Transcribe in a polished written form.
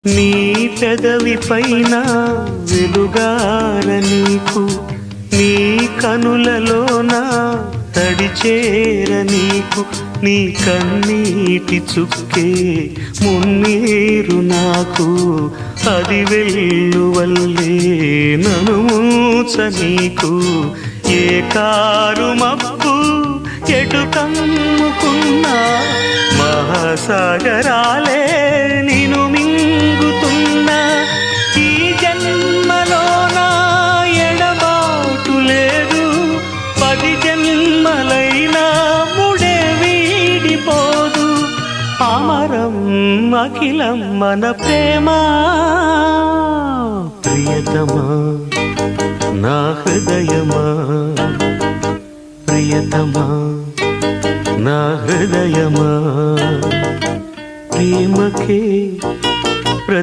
నీ పెదవి పైన వెలుగార నీకు, నీ కనులలోన తడిచేర నీకు, నీ కన్నీటి చుక్కే మున్నీరు నాకు, అది వెల్లువల్లే నను మూచ నీకు. ఏ కారు మబ్బు ఎటు కమ్ముకున్నా మహాసాగరాలే నిను మింగుతున్నా. ఈ జన్మలోన ఎడబాటు లేదు, 10 జన్మలైనా ముడే వీడిపోదు. అమరం అఖిలం మన ప్రేమ. ప్రియతమా నా హృదయమా, ప్రియతమా నా హృదయమా, ప్రేమకే